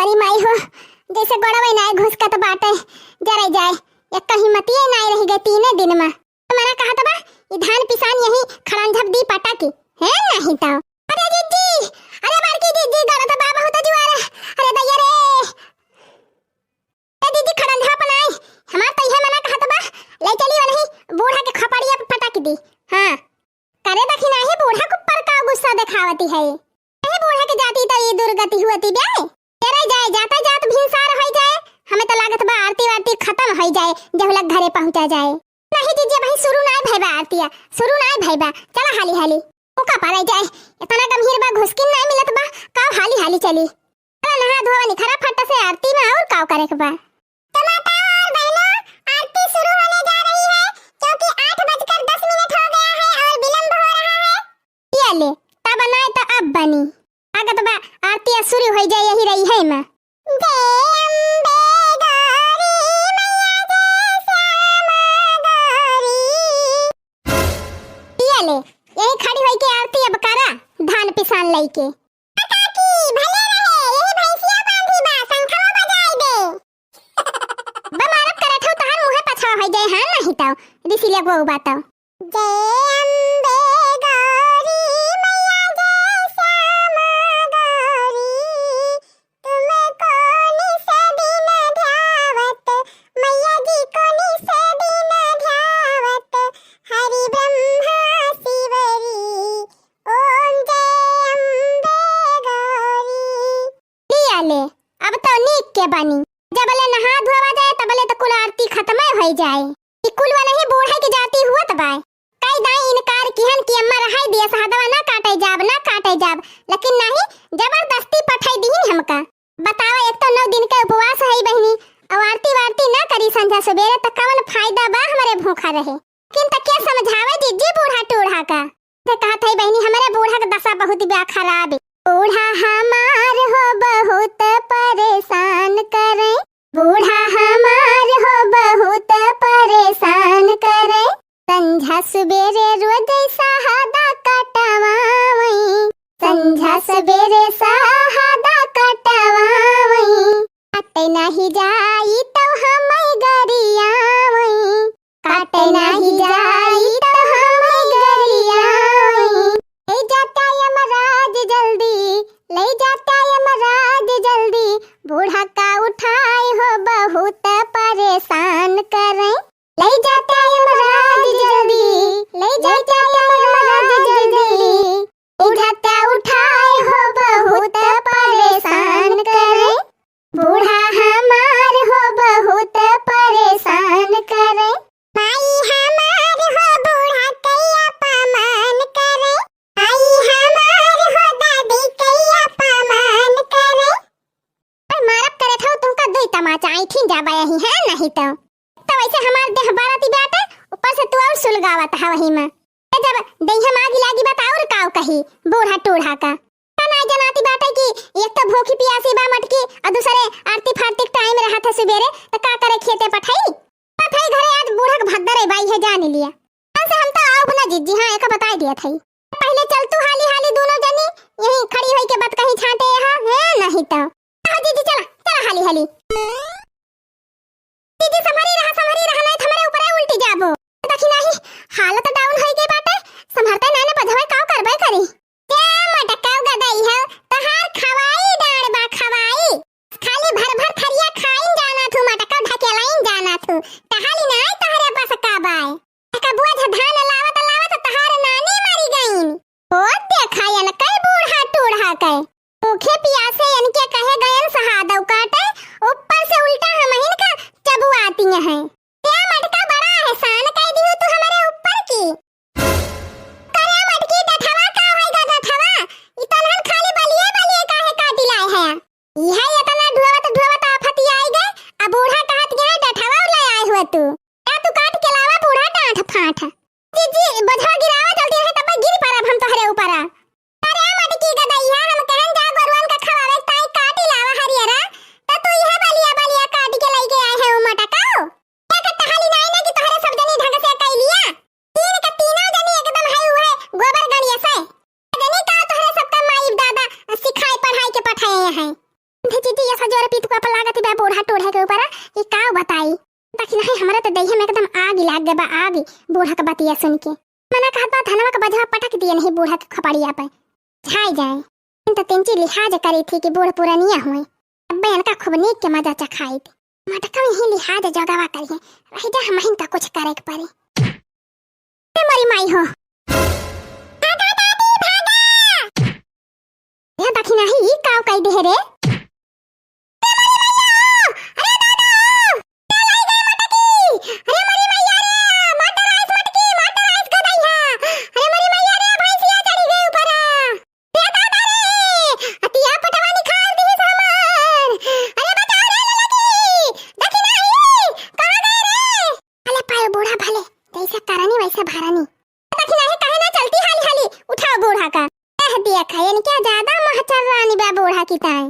हरी माई हो जैसे गड़बई ना घुस का तो बाटे जरा जाए एक कहीं मतिए ना रह गए 3 दिन में तो मैंने कहा था बा ये धान पिसान यही खड़ंझप दी पटा की है नहीं तो अरे जीजी अरे बारकी जीजी गड़ा तो बाबा होता जुआरा अरे दैया रे ए दीदी खड़ंझप बनाए हमार तो यह मना कहा था बा ले चलियो नहीं बूढ़ा के खपड़िया पे पटा की दी हां करे दखी नहीं बूढ़ा को पर का गुस्सा दिखावती है नहीं बूढ़ा के जाती तो ये दुर्गति हुआती बे तेरे जाए जाता जात भिनसार हो जाए हमें तो लागत बा आरती वारती खत्म हो जाए जब लग घरे पहुंचा जाए नहीं दीजिए भाई शुरू ना भईबा आरतिया शुरू ना भईबा चला हाली हाली ओका पारे जाए इतना गंभीर बा घुसकिन नहीं मिलत बा का हाली हाली चली चला नहा धोवा निखरा फटा से आरती में और काव करे के बा टमाटा और बहनों आरती शुरू होने जा रही है क्योंकि 8:10 हो गया है और विलंब हो रहा है ये ले तब बनाए तो अब बनी आगे तो बा आरती शुरू हो जाए यही रही है मैं यही खड़ी होई के आरती अब करा धान पिसान लई के काकी भले रहे यही भैंसिया बांधी बा शंखवा बजाई दे बमारत करत हो तहर मुंह पछा हो जाए हां नहीं तो दिसिलिया को बताओ जय अम्बे गौरी मैया जय श्यामा गौरी तुमको निसदिन ध्यावत मैया जी को निसदिन ध्यावत हरि ब्रह्मा शिवरी ओम जय अम्बे गौरी लिया ले अब तो नीक के बनी जबले नहा धोवा जाए तबले तो कुल आरती खत्म हो जाए ई कुल वाला ही बूढ़े की जाती हुआ तबाय कई दाई इनकार किहन कि अम्मा रहाई दिया सहदवा ना काटे जाब लेकिन नहीं जबरदस्ती पठाई दीन हमका बतावा एक तो 9 दिन के उपवास है बहनी और आरती वारती ना करी संध्या सवेरे तो कौन फायदा बा हमारे भूखा रहे किन तक क्या समझावे जीजी बूढ़ा टूढ़ा का से कहत है बहनी हमारे बूढ़ा का दशा बहुत बा खराब बूढ़ा हमार हो बहुत परेशान करे बूढ़ा हमार हो बहुत परेशान करे संझा सवेरे रोज सहादा कटवावई संझा सवेरे सहादा कटवावई काटे नहीं जाई तो हमै गरियावई काटे नहीं जाई तो हमै गरियावई ले जाता यमराज जल्दी ले जाता यमराज जल्दी बूढ़ा का उठाए हो बहुत परेशान करे ले जाता यमराज जल्दी ले जाता यमराज जल्दी उठाता उठाए हो बहुत परेशान करे बूढ़ा हमार हो बहुत परेशान करे माई हमार हो बूढ़ा कैया पमान करे आई हमार हो दादी कैया पमान करे और मारब करे था तुमका दई तमाचा आईठिन जाबा यही है नहीं तो वैसे हमार देह बाराती बाटे ऊपर से तू और सुलगावत है वही में जब देह मागी लागी बात और काव कही बूढ़ा टूढ़ा का ना जनाती बाटे की एक तो भूखी प्यासी बा मटकी और दूसरे आरती फारती टाइम रहा था सवेरे तो का करे खेते पठाई घरे आज बूढ़ा के भद्दर है भाई है जान लिया से हम तो आओ ना जीजी हां एक बता दिया थई पहले चल तू हाली हाली दोनों जनी यही खड़ी होई के बात कहीं छाटे हां है नहीं तो जीजी चला चला हाली हाली दीदी संभारी रहा नहीं हमारे ऊपर उल्टी जाबो देखी नहीं हालत डाउन होई गई बाटे संभारते नाने बधवे काव करबे करी क्या मटकाव गदाई है तहार खवाई डाड़ बा खवाई खाली भर भर थरिया खाइन जाना थू मटकाव ढकेलाइन जाना थू तहाली ना तहरे पास का बाय का बुआ धान लावत तहार नानी मरी गईन ओ देखा यल कई बूढ़ा टूढ़ा कई भूखे प्यासे इनके कहे गयन सहादव काटे ऊपर से उल्टा हमहिन का चबू आती है क्या मटका बड़ा एहसान कह दी तू हमारे ऊपर की करे मटकी दठवा का होएगा दठवा इतना खाली बलिए काहे काटी लाए है यह इतना ढुवत आफत आई गए अब बूढ़ा कहत गया दठवा ले आए हुआ तू क्या तू काट के लावा बूढ़ा डांठ फाट जीजी बधवा गिरावा जल्दी है तब गिर परब हम तोहरे ऊपर अरे मटकी गदैया हम कहन जा गोरवन का खवावे ताई काटी लावा हरियरा त तू यह बलिया काट के लई के आए है उ मटकाओ माथा जोर पीत को अपन लागत बा बूढ़ा टोढ़े के ऊपर ये का बताई। बाकी नहीं हमरा तो देह में एकदम आग लाग गए बा, आग बूढ़ा का बतिया सुन के। मना कहत बा धनवा का बजवा पटक दिए नहीं बूढ़ा के खपड़िया पे झाई जाए। तो तिनची लिहाज करी थी कि बूढ़ पुरानिया हुए अब्बे इनका खूब नीक के मजा चखाई थी। मटका ही लिहाज जगवा करिए रही जा हम इनका कुछ करे के पड़े। मरी माई हो ये बाकी नहीं काव कई दे रे। दिया खाए क्या ज्यादा महचर रानी बा बूढ़ा की ताई।